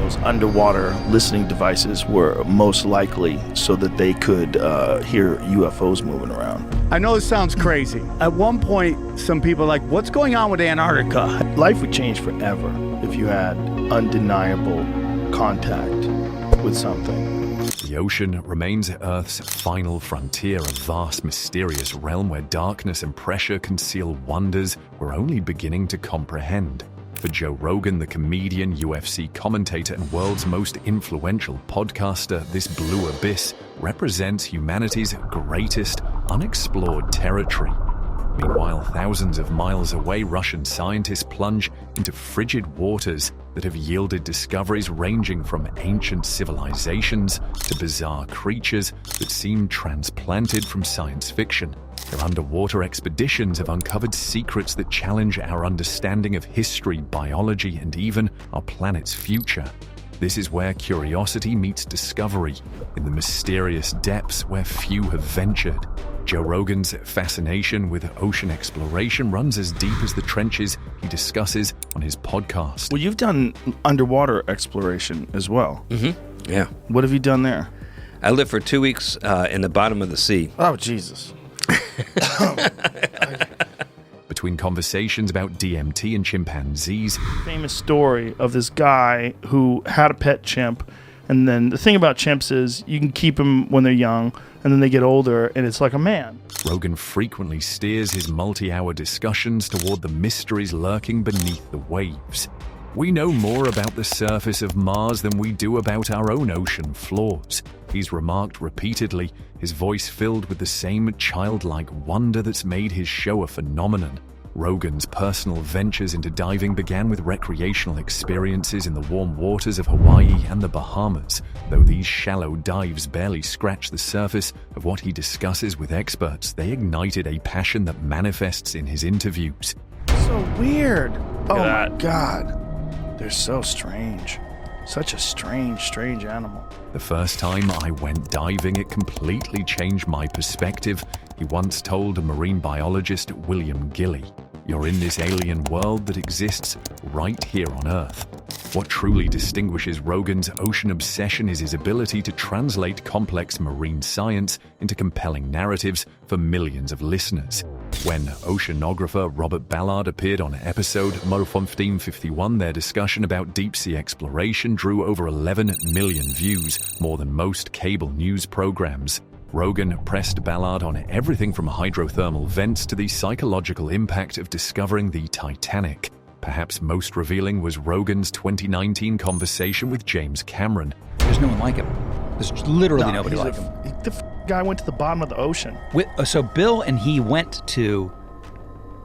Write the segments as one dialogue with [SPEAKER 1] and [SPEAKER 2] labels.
[SPEAKER 1] those underwater listening devices were most likely so that they could hear UFOs moving around.
[SPEAKER 2] I know this sounds crazy. At one point, some people are like, what's going on with Antarctica?
[SPEAKER 1] Life would change forever if you had undeniable contact with something.
[SPEAKER 3] The ocean remains Earth's final frontier, a vast, mysterious realm where darkness and pressure conceal wonders we're only beginning to comprehend. For Joe Rogan, the comedian, UFC commentator, and world's most influential podcaster, this blue abyss represents humanity's greatest unexplored territory. Meanwhile, thousands of miles away, Russian scientists plunge into frigid waters that have yielded discoveries ranging from ancient civilizations to bizarre creatures that seem transplanted from science fiction. Their underwater expeditions have uncovered secrets that challenge our understanding of history, biology, and even our planet's future. This is where curiosity meets discovery, in the mysterious depths where few have ventured. Joe Rogan's fascination with ocean exploration runs as deep as the trenches he discusses on his podcast.
[SPEAKER 1] Well, you've done underwater exploration as well.
[SPEAKER 4] Mm-hmm. Yeah.
[SPEAKER 1] What have you done there?
[SPEAKER 4] I lived for 2 weeks in the bottom of the sea.
[SPEAKER 1] Oh, Jesus.
[SPEAKER 3] Between conversations about DMT and chimpanzees,
[SPEAKER 1] Famous story of this guy who had a pet chimp. And then the thing about chimps is you can keep them when they're young, and then they get older, and it's like a man.
[SPEAKER 3] Rogan frequently steers his multi-hour discussions toward the mysteries lurking beneath the waves. We know more about the surface of Mars than we do about our own ocean floors, he's remarked repeatedly, his voice filled with the same childlike wonder that's made his show a phenomenon. Rogan's personal ventures into diving began with recreational experiences in the warm waters of Hawaii and the Bahamas, though these shallow dives barely scratch the surface of what he discusses with experts. They ignited a passion that manifests in his interviews.
[SPEAKER 1] So weird. Oh my God. They're so strange. Such a strange animal.
[SPEAKER 3] The first time I went diving, it completely changed my perspective, he once told marine biologist William Gilley. You're in this alien world that exists right here on Earth. What truly distinguishes Rogan's ocean obsession is his ability to translate complex marine science into compelling narratives for millions of listeners. When oceanographer Robert Ballard appeared on episode Mo 1551, their discussion about deep-sea exploration drew over 11 million views, more than most cable news programs. Rogan pressed Ballard on everything from hydrothermal vents to the psychological impact of discovering the Titanic. Perhaps most revealing was Rogan's 2019 conversation with James Cameron.
[SPEAKER 5] There's no one like him. There's literally nobody like him.
[SPEAKER 1] The guy went to the bottom of the ocean.
[SPEAKER 5] So Bill and he went to...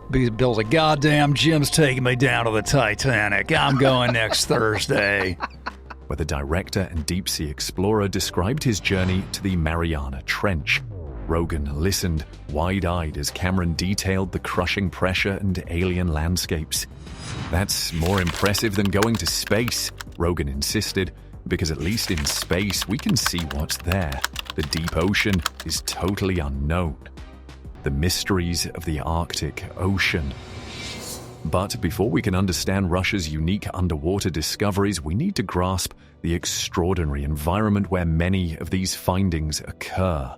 [SPEAKER 5] Because Bill's like, goddamn, Jim's taking me down to the Titanic. I'm going next Thursday.
[SPEAKER 3] Where the director and deep-sea explorer described his journey to the Mariana Trench. Rogan listened, wide-eyed, as Cameron detailed the crushing pressure and alien landscapes. That's more impressive than going to space, Rogan insisted, because at least in space we can see what's there. The deep ocean is totally unknown. The mysteries of the Arctic Ocean. But before we can understand Russia's unique underwater discoveries, we need to grasp the extraordinary environment where many of these findings occur.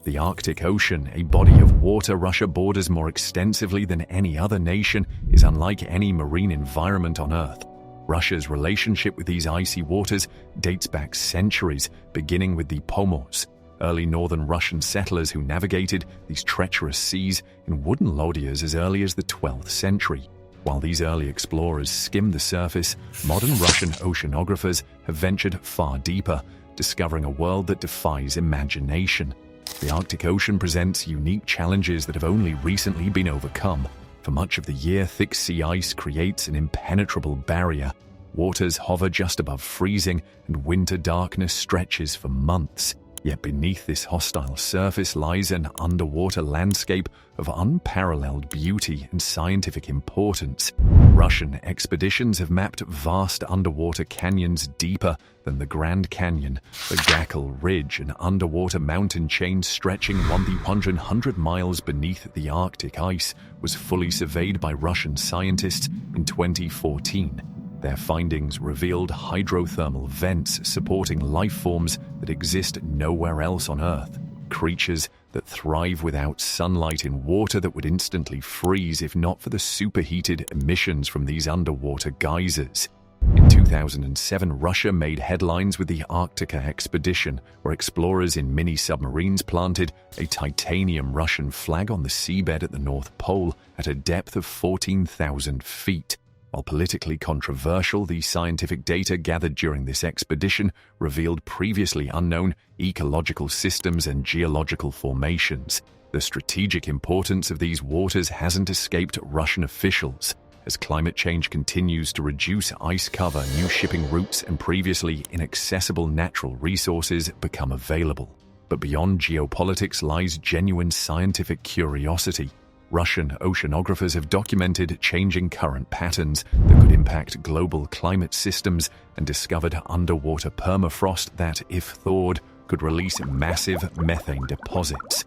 [SPEAKER 3] The Arctic Ocean, a body of water Russia borders more extensively than any other nation, is unlike any marine environment on Earth. Russia's relationship with these icy waters dates back centuries, beginning with the Pomors, early northern Russian settlers who navigated these treacherous seas in wooden lodias as early as the 12th century. While these early explorers skimmed the surface, modern Russian oceanographers have ventured far deeper, discovering a world that defies imagination. The Arctic Ocean presents unique challenges that have only recently been overcome. For much of the year, thick sea ice creates an impenetrable barrier. Waters hover just above freezing, and winter darkness stretches for months. Yet beneath this hostile surface lies an underwater landscape of unparalleled beauty and scientific importance. Russian expeditions have mapped vast underwater canyons deeper than the Grand Canyon, the Gakkel Ridge, an underwater mountain chain stretching 100 miles beneath the Arctic ice, was fully surveyed by Russian scientists in 2014. Their findings revealed hydrothermal vents supporting life forms that exist nowhere else on Earth, creatures that thrive without sunlight in water that would instantly freeze if not for the superheated emissions from these underwater geysers. In 2007, Russia made headlines with the Arctica expedition, where explorers in mini-submarines planted a titanium Russian flag on the seabed at the North Pole at a depth of 14,000 feet. While politically controversial, the scientific data gathered during this expedition revealed previously unknown ecological systems and geological formations. The strategic importance of these waters hasn't escaped Russian officials. As climate change continues to reduce ice cover, new shipping routes and previously inaccessible natural resources become available. But beyond geopolitics lies genuine scientific curiosity. Russian oceanographers have documented changing current patterns that could impact global climate systems and discovered underwater permafrost that, if thawed, could release massive methane deposits.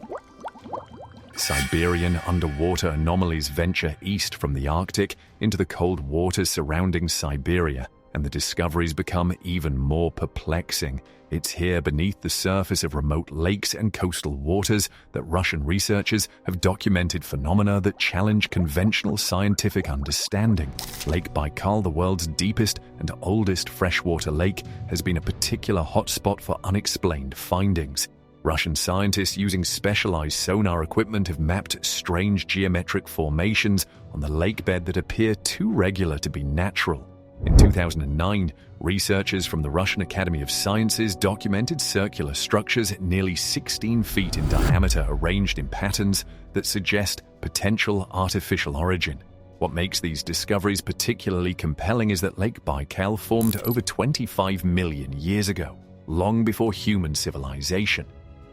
[SPEAKER 3] Siberian underwater anomalies venture east from the Arctic into the cold waters surrounding Siberia, and the discoveries become even more perplexing. It's here beneath the surface of remote lakes and coastal waters that Russian researchers have documented phenomena that challenge conventional scientific understanding. Lake Baikal, the world's deepest and oldest freshwater lake, has been a particular hotspot for unexplained findings. Russian scientists using specialized sonar equipment have mapped strange geometric formations on the lakebed that appear too regular to be natural. In 2009, researchers from the Russian Academy of Sciences documented circular structures nearly 16 feet in diameter arranged in patterns that suggest potential artificial origin. What makes these discoveries particularly compelling is that Lake Baikal formed over 25 million years ago, long before human civilization.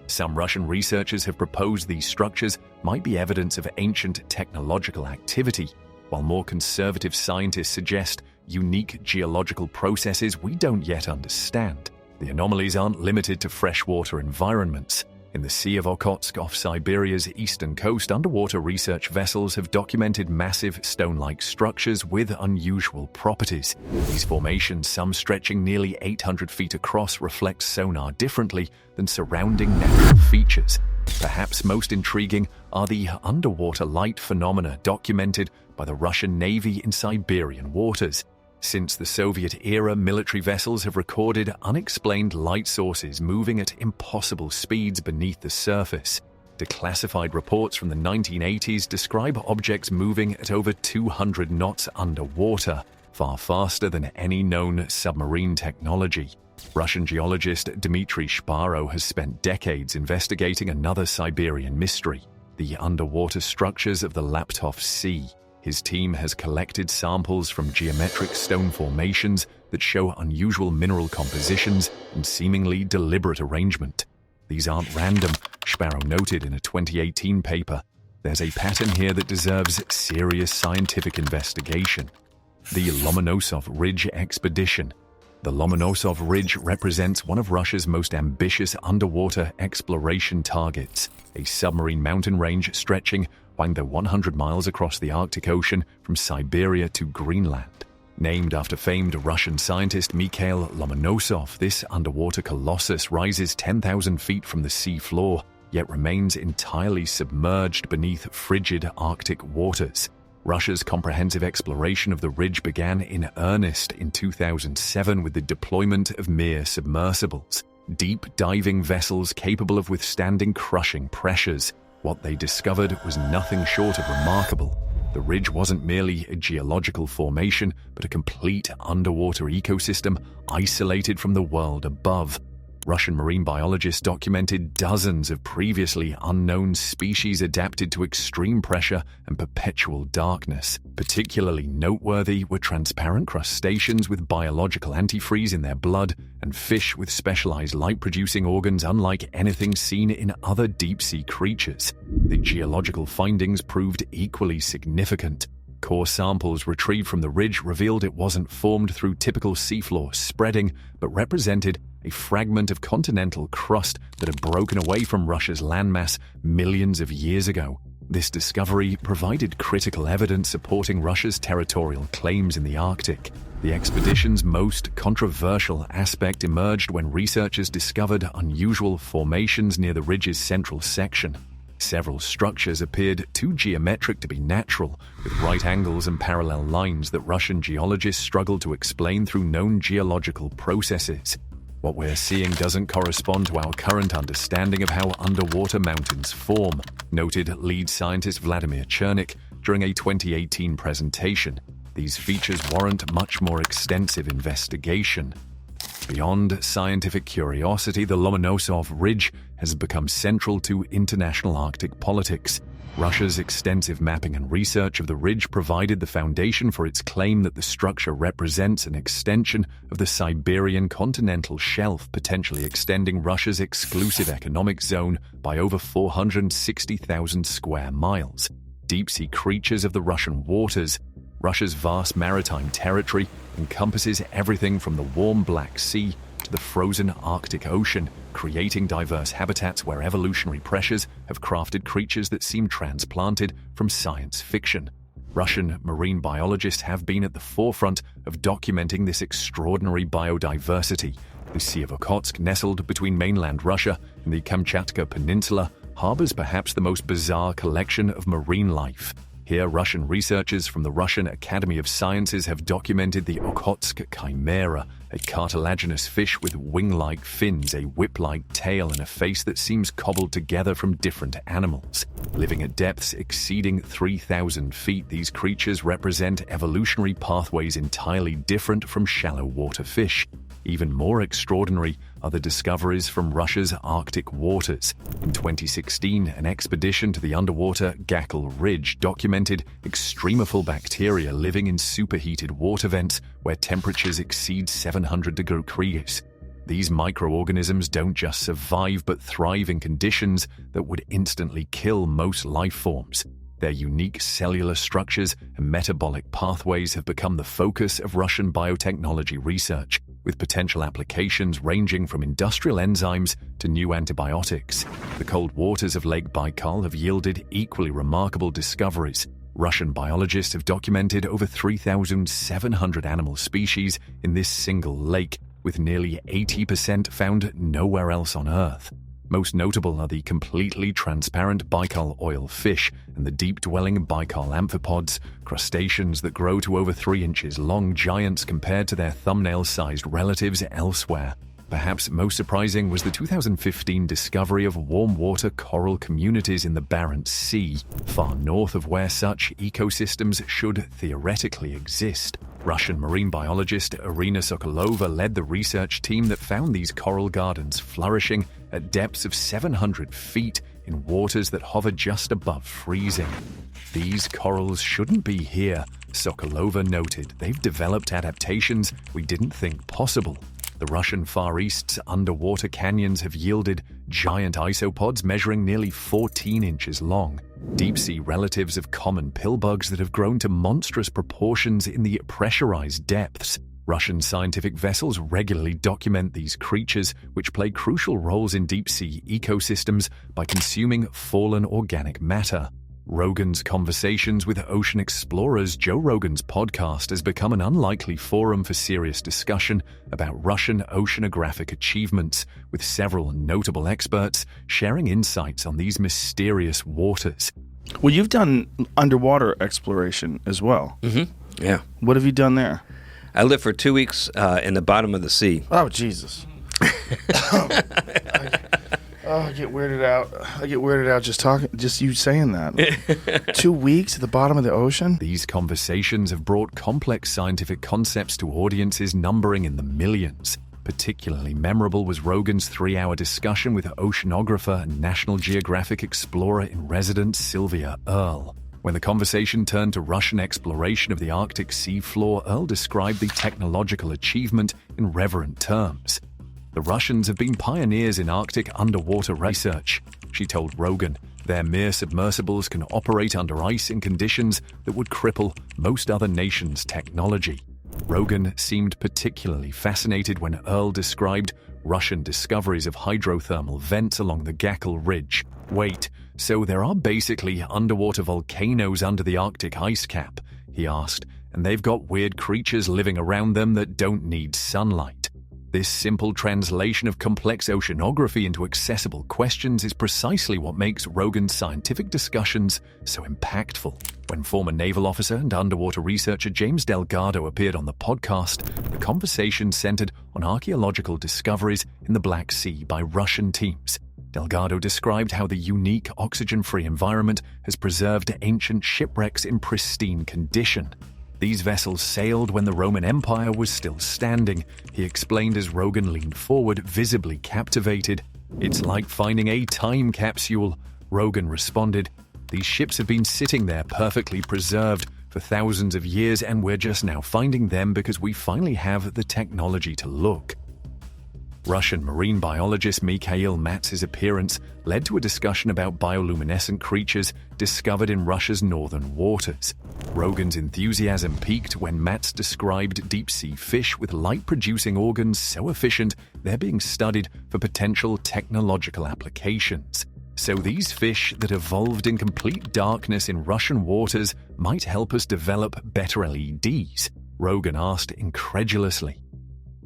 [SPEAKER 3] Some Russian researchers have proposed these structures might be evidence of ancient technological activity, while more conservative scientists suggest unique geological processes we don't yet understand. The anomalies aren't limited to freshwater environments. In the Sea of Okhotsk off Siberia's eastern coast, underwater research vessels have documented massive stone-like structures with unusual properties. These formations, some stretching nearly 800 feet across, reflect sonar differently than surrounding natural features. Perhaps most intriguing are the underwater light phenomena documented by the Russian Navy in Siberian waters. Since the Soviet era, military vessels have recorded unexplained light sources moving at impossible speeds beneath the surface. Declassified reports from the 1980s describe objects moving at over 200 knots underwater, far faster than any known submarine technology. Russian geologist Dmitry Shparo has spent decades investigating another Siberian mystery, the underwater structures of the Laptov Sea. His team has collected samples from geometric stone formations that show unusual mineral compositions and seemingly deliberate arrangement. These aren't random, Shparo noted in a 2018 paper. There's a pattern here that deserves serious scientific investigation. The Lomonosov Ridge Expedition. The Lomonosov Ridge represents one of Russia's most ambitious underwater exploration targets, a submarine mountain range stretching the 100 miles across the Arctic Ocean from Siberia to Greenland. Named after famed Russian scientist Mikhail Lomonosov, this underwater colossus rises 10,000 feet from the sea floor, yet remains entirely submerged beneath frigid Arctic waters. Russia's comprehensive exploration of the ridge began in earnest in 2007 with the deployment of Mir submersibles, deep diving vessels capable of withstanding crushing pressures. What they discovered was nothing short of remarkable. The ridge wasn't merely a geological formation, but a complete underwater ecosystem isolated from the world above. Russian marine biologists documented dozens of previously unknown species adapted to extreme pressure and perpetual darkness. Particularly noteworthy were transparent crustaceans with biological antifreeze in their blood and fish with specialized light-producing organs unlike anything seen in other deep-sea creatures. The geological findings proved equally significant. Core samples retrieved from the ridge revealed it wasn't formed through typical seafloor spreading, but represented a fragment of continental crust that had broken away from Russia's landmass millions of years ago. This discovery provided critical evidence supporting Russia's territorial claims in the Arctic. The expedition's most controversial aspect emerged when researchers discovered unusual formations near the ridge's central section. Several structures appeared too geometric to be natural, with right angles and parallel lines that Russian geologists struggled to explain through known geological processes. What we're seeing doesn't correspond to our current understanding of how underwater mountains form, noted lead scientist Vladimir Chernik during a 2018 presentation. These features warrant much more extensive investigation. Beyond scientific curiosity, the Lomonosov Ridge has become central to international Arctic politics. Russia's extensive mapping and research of the ridge provided the foundation for its claim that the structure represents an extension of the Siberian continental shelf, potentially extending Russia's exclusive economic zone by over 460,000 square miles. Deep-sea creatures of the Russian waters. Russia's vast maritime territory encompasses everything from the warm Black Sea to the frozen Arctic Ocean, creating diverse habitats where evolutionary pressures have crafted creatures that seem transplanted from science fiction. Russian marine biologists have been at the forefront of documenting this extraordinary biodiversity. The Sea of Okhotsk, nestled between mainland Russia and the Kamchatka Peninsula, harbors perhaps the most bizarre collection of marine life. Here, Russian researchers from the Russian Academy of Sciences have documented the Okhotsk chimera, a cartilaginous fish with wing-like fins, a whip-like tail, and a face that seems cobbled together from different animals. Living at depths exceeding 3,000 feet, these creatures represent evolutionary pathways entirely different from shallow water fish. Even more extraordinary are the discoveries from Russia's Arctic waters. In 2016, an expedition to the underwater Gakkel Ridge documented extremophile bacteria living in superheated water vents where temperatures exceed 700 degrees. These microorganisms don't just survive but thrive in conditions that would instantly kill most life forms. Their unique cellular structures and metabolic pathways have become the focus of Russian biotechnology research, with potential applications ranging from industrial enzymes to new antibiotics. The cold waters of Lake Baikal have yielded equally remarkable discoveries. Russian biologists have documented over 3,700 animal species in this single lake, with nearly 80% found nowhere else on Earth. Most notable are the completely transparent Baikal oil fish and the deep-dwelling Baikal amphipods, crustaceans that grow to over 3 inches long, giants compared to their thumbnail-sized relatives elsewhere. Perhaps most surprising was the 2015 discovery of warm-water coral communities in the Barents Sea, far north of where such ecosystems should theoretically exist. Russian marine biologist Irina Sokolova led the research team that found these coral gardens flourishing at depths of 700 feet in waters that hover just above freezing. These corals shouldn't be here, Sokolova noted. They've developed adaptations we didn't think possible. The Russian Far East's underwater canyons have yielded giant isopods measuring nearly 14 inches long, deep-sea relatives of common pillbugs that have grown to monstrous proportions in the pressurized depths. Rogan scientific vessels regularly document these creatures, which play crucial roles in deep-sea ecosystems by consuming fallen organic matter. Rogan's conversations with ocean explorers. Joe Rogan's podcast has become an unlikely forum for serious discussion about Russian oceanographic achievements, with several notable experts sharing insights on these mysterious waters.
[SPEAKER 1] Well, you've done underwater exploration as well.
[SPEAKER 4] Mm-hmm. Yeah.
[SPEAKER 1] What have you done there?
[SPEAKER 4] I lived for 2 weeks in the bottom of the sea.
[SPEAKER 1] Oh, Jesus. I get weirded out. I get weirded out just you saying that. 2 weeks at the bottom of the ocean?
[SPEAKER 3] These conversations have brought complex scientific concepts to audiences numbering in the millions. Particularly memorable was Rogan's 3-hour discussion with oceanographer and National Geographic explorer-in-residence Sylvia Earle. When the conversation turned to Russian exploration of the Arctic seafloor, Earle described the technological achievement in reverent terms. The Russians have been pioneers in Arctic underwater research, she told Rogan. Their mere submersibles can operate under ice in conditions that would cripple most other nations' technology. Rogan seemed particularly fascinated when Earle described Russian discoveries of hydrothermal vents along the Gakkel Ridge. Wait, so there are basically underwater volcanoes under the Arctic ice cap? He asked, and they've got weird creatures living around them that don't need sunlight. This simple translation of complex oceanography into accessible questions is precisely what makes Rogan's scientific discussions so impactful. When former naval officer and underwater researcher James Delgado appeared on the podcast, the conversation centered on archaeological discoveries in the Black Sea by Russian teams. Delgado described how the unique oxygen-free environment has preserved ancient shipwrecks in pristine condition. These vessels sailed when the Roman Empire was still standing, he explained as Rogan leaned forward, visibly captivated. "It's like finding a time capsule," Rogan responded. "These ships have been sitting there perfectly preserved for thousands of years, and we're just now finding them because we finally have the technology to look." Russian marine biologist Mikhail Matz's appearance led to a discussion about bioluminescent creatures discovered in Russia's northern waters. Rogan's enthusiasm peaked when Matz described deep-sea fish with light-producing organs so efficient they're being studied for potential technological applications. So these fish that evolved in complete darkness in Russian waters might help us develop better LEDs, Rogan asked incredulously.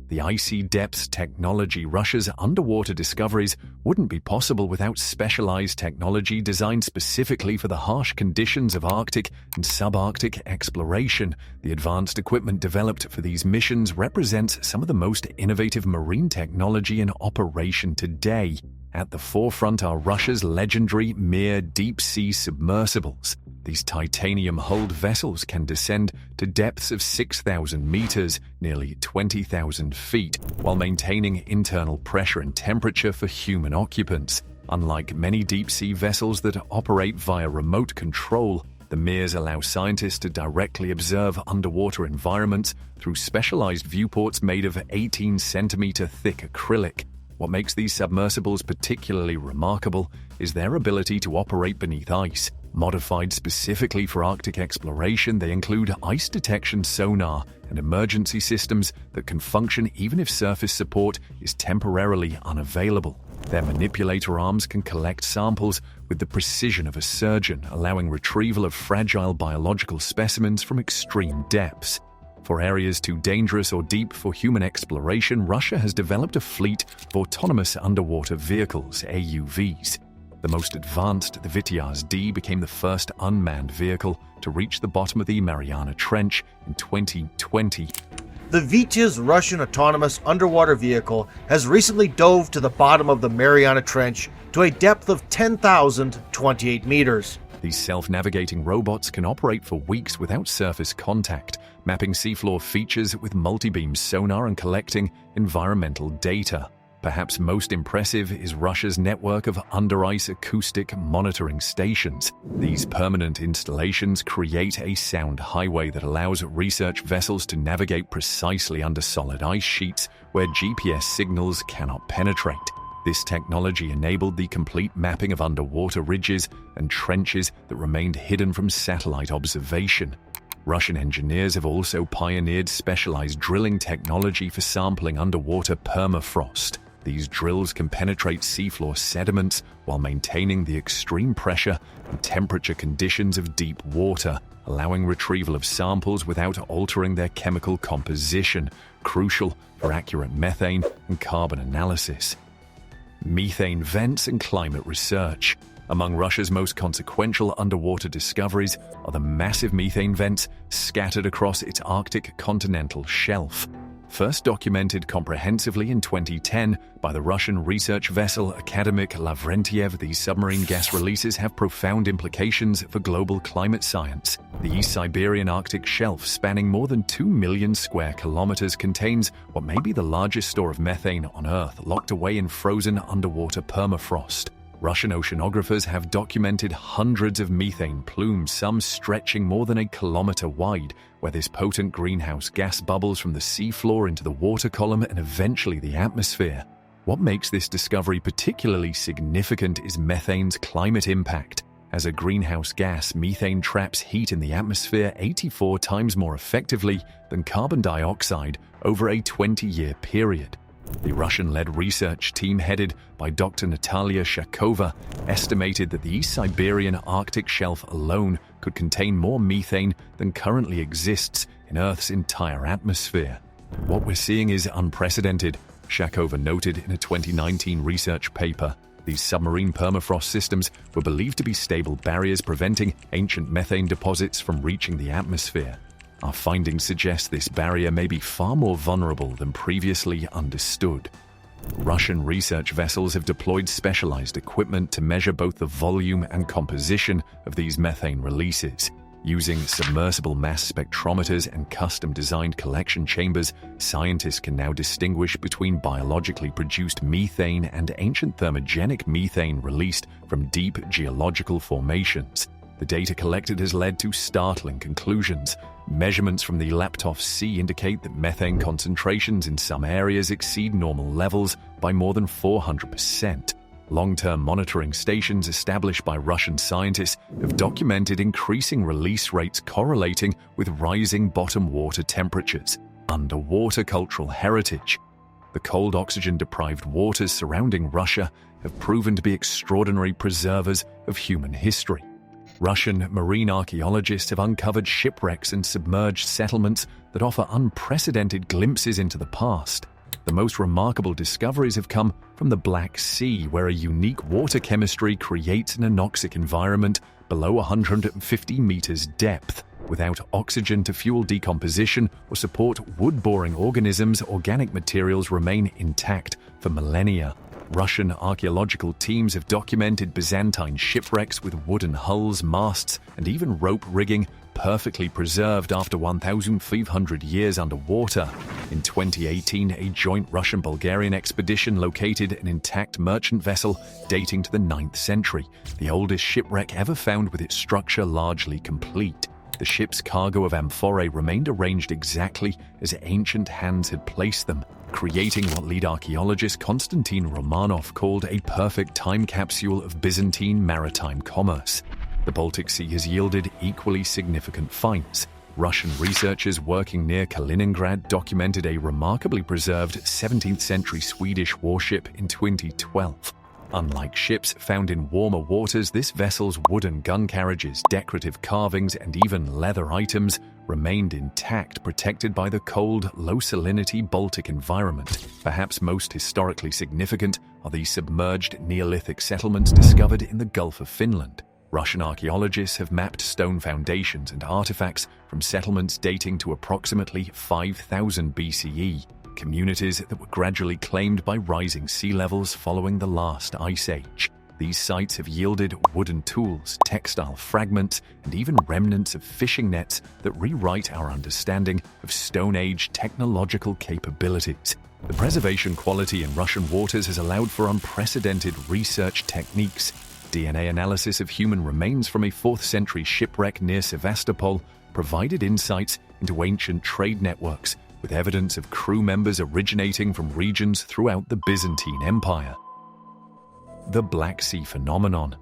[SPEAKER 3] The icy depths technology Russia's underwater discoveries wouldn't be possible without specialized technology designed specifically for the harsh conditions of Arctic and subarctic exploration. The advanced equipment developed for these missions represents some of the most innovative marine technology in operation today. At the forefront are Russia's legendary Mir deep-sea submersibles. These titanium-hulled vessels can descend to depths of 6,000 meters, nearly 20,000 feet, while maintaining internal pressure and temperature for human occupants. Unlike many deep-sea vessels that operate via remote control, the Mirs allow scientists to directly observe underwater environments through specialized viewports made of 18-centimeter thick acrylic. What makes these submersibles particularly remarkable is their ability to operate beneath ice. Modified specifically for Arctic exploration, they include ice detection sonar and emergency systems that can function even if surface support is temporarily unavailable. Their manipulator arms can collect samples with the precision of a surgeon, allowing retrieval of fragile biological specimens from extreme depths. For areas too dangerous or deep for human exploration, Russia has developed a fleet of autonomous underwater vehicles, AUVs. The most advanced, the Vityaz D, became the first unmanned vehicle to reach the bottom of the Mariana Trench in 2020.
[SPEAKER 6] The Vityaz Russian autonomous underwater vehicle has recently dove to the bottom of the Mariana Trench to a depth of 10,028 meters.
[SPEAKER 3] These self-navigating robots can operate for weeks without surface contact, mapping seafloor features with multi-beam sonar and collecting environmental data. Perhaps most impressive is Russia's network of under-ice acoustic monitoring stations. These permanent installations create a sound highway that allows research vessels to navigate precisely under solid ice sheets where GPS signals cannot penetrate. This technology enabled the complete mapping of underwater ridges and trenches that remained hidden from satellite observation. Russian engineers have also pioneered specialized drilling technology for sampling underwater permafrost. These drills can penetrate seafloor sediments while maintaining the extreme pressure and temperature conditions of deep water, allowing retrieval of samples without altering their chemical composition, crucial for accurate methane and carbon analysis. Methane vents and climate research. Among Russia's most consequential underwater discoveries are the massive methane vents scattered across its Arctic continental shelf. First documented comprehensively in 2010 by the Russian research vessel Akademik Lavrentiev, these submarine gas releases have profound implications for global climate science. The East Siberian Arctic shelf, spanning more than 2 million square kilometers, contains what may be the largest store of methane on Earth, locked away in frozen underwater permafrost. Russian oceanographers have documented hundreds of methane plumes, some stretching more than a kilometer wide, where this potent greenhouse gas bubbles from the seafloor into the water column and eventually the atmosphere. What makes this discovery particularly significant is methane's climate impact. As a greenhouse gas, methane traps heat in the atmosphere 84 times more effectively than carbon dioxide over a 20-year period. The Russian-led research team headed by Dr. Natalia Shakova estimated that the East Siberian Arctic shelf alone could contain more methane than currently exists in Earth's entire atmosphere. What we're seeing is unprecedented, Shakova noted in a 2019 research paper. These submarine permafrost systems were believed to be stable barriers preventing ancient methane deposits from reaching the atmosphere. Our findings suggest this barrier may be far more vulnerable than previously understood. Russian research vessels have deployed specialized equipment to measure both the volume and composition of these methane releases. Using submersible mass spectrometers and custom-designed collection chambers, scientists can now distinguish between biologically produced methane and ancient thermogenic methane released from deep geological formations. The data collected has led to startling conclusions. Measurements from the Laptov Sea indicate that methane concentrations in some areas exceed normal levels by more than 400%. Long-term monitoring stations established by Russian scientists have documented increasing release rates correlating with rising bottom water temperatures. Underwater cultural heritage. The cold oxygen-deprived waters surrounding Russia have proven to be extraordinary preservers of human history. Russian marine archaeologists have uncovered shipwrecks and submerged settlements that offer unprecedented glimpses into the past. The most remarkable discoveries have come from the Black Sea, where a unique water chemistry creates an anoxic environment below 150 meters depth. Without oxygen to fuel decomposition or support wood-boring organisms, organic materials remain intact for millennia. Russian archaeological teams have documented Byzantine shipwrecks with wooden hulls, masts, and even rope rigging perfectly preserved after 1,500 years underwater. In 2018, a joint Russian-Bulgarian expedition located an intact merchant vessel dating to the 9th century, the oldest shipwreck ever found with its structure largely complete. The ship's cargo of amphorae remained arranged exactly as ancient hands had placed them, creating what lead archaeologist Konstantin Romanov called a perfect time capsule of Byzantine maritime commerce. The Baltic Sea has yielded equally significant finds. Russian researchers working near Kaliningrad documented a remarkably preserved 17th century Swedish warship in 2012. Unlike ships found in warmer waters, this vessel's wooden gun carriages, decorative carvings, and even leather items remained intact, protected by the cold, low-salinity Baltic environment. Perhaps most historically significant are the submerged Neolithic settlements discovered in the Gulf of Finland. Russian archaeologists have mapped stone foundations and artifacts from settlements dating to approximately 5000 BCE. Communities that were gradually claimed by rising sea levels following the last ice age. These sites have yielded wooden tools, textile fragments, and even remnants of fishing nets that rewrite our understanding of Stone Age technological capabilities. The preservation quality in Russian waters has allowed for unprecedented research techniques. DNA analysis of human remains from a 4th century shipwreck near Sevastopol provided insights into ancient trade networks, with evidence of crew members originating from regions throughout the Byzantine Empire. The Black Sea phenomenon.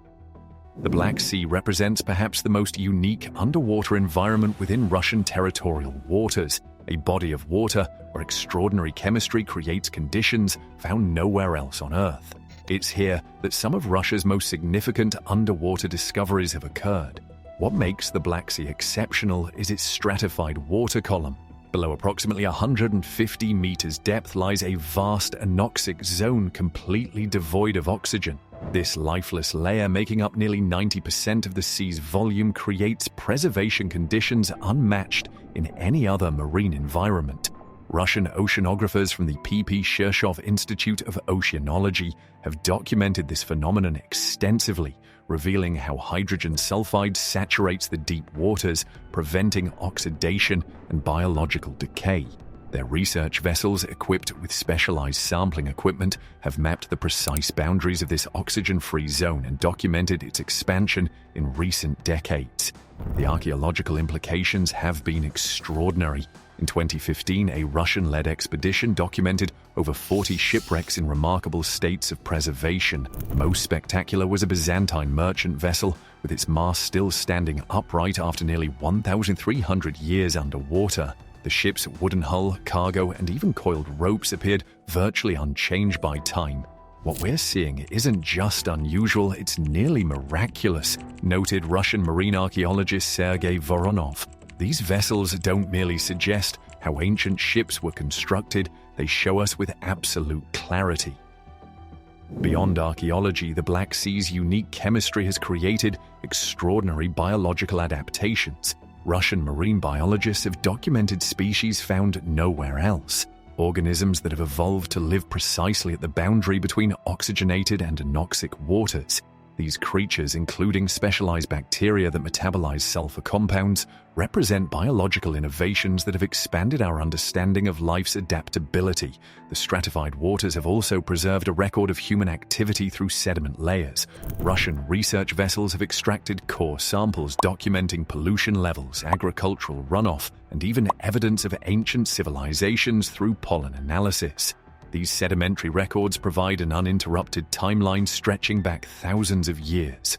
[SPEAKER 3] The Black Sea represents perhaps the most unique underwater environment within Russian territorial waters, a body of water where extraordinary chemistry creates conditions found nowhere else on Earth. It's here that some of Russia's most significant underwater discoveries have occurred. What makes the Black Sea exceptional is its stratified water column. Below approximately 150 meters depth lies a vast anoxic zone completely devoid of oxygen. This lifeless layer, making up nearly 90% of the sea's volume, creates preservation conditions unmatched in any other marine environment. Russian oceanographers from the P.P. Shirshov Institute of Oceanology have documented this phenomenon extensively, revealing how hydrogen sulfide saturates the deep waters, preventing oxidation and biological decay. Their research vessels, equipped with specialized sampling equipment, have mapped the precise boundaries of this oxygen-free zone and documented its expansion in recent decades. The archaeological implications have been extraordinary. In 2015, a Russian-led expedition documented over 40 shipwrecks in remarkable states of preservation. Most spectacular was a Byzantine merchant vessel, with its mast still standing upright after nearly 1,300 years underwater. The ship's wooden hull, cargo, and even coiled ropes appeared virtually unchanged by time. What we're seeing isn't just unusual, it's nearly miraculous, noted Russian marine archaeologist Sergei Voronov. These vessels don't merely suggest how ancient ships were constructed, they show us with absolute clarity. Beyond archaeology, the Black Sea's unique chemistry has created extraordinary biological adaptations. Russian marine biologists have documented species found nowhere else. Organisms that have evolved to live precisely at the boundary between oxygenated and anoxic waters. These creatures, including specialized bacteria that metabolize sulfur compounds, represent biological innovations that have expanded our understanding of life's adaptability. The stratified waters have also preserved a record of human activity through sediment layers. Russian research vessels have extracted core samples documenting pollution levels, agricultural runoff, and even evidence of ancient civilizations through pollen analysis. These sedimentary records provide an uninterrupted timeline stretching back thousands of years.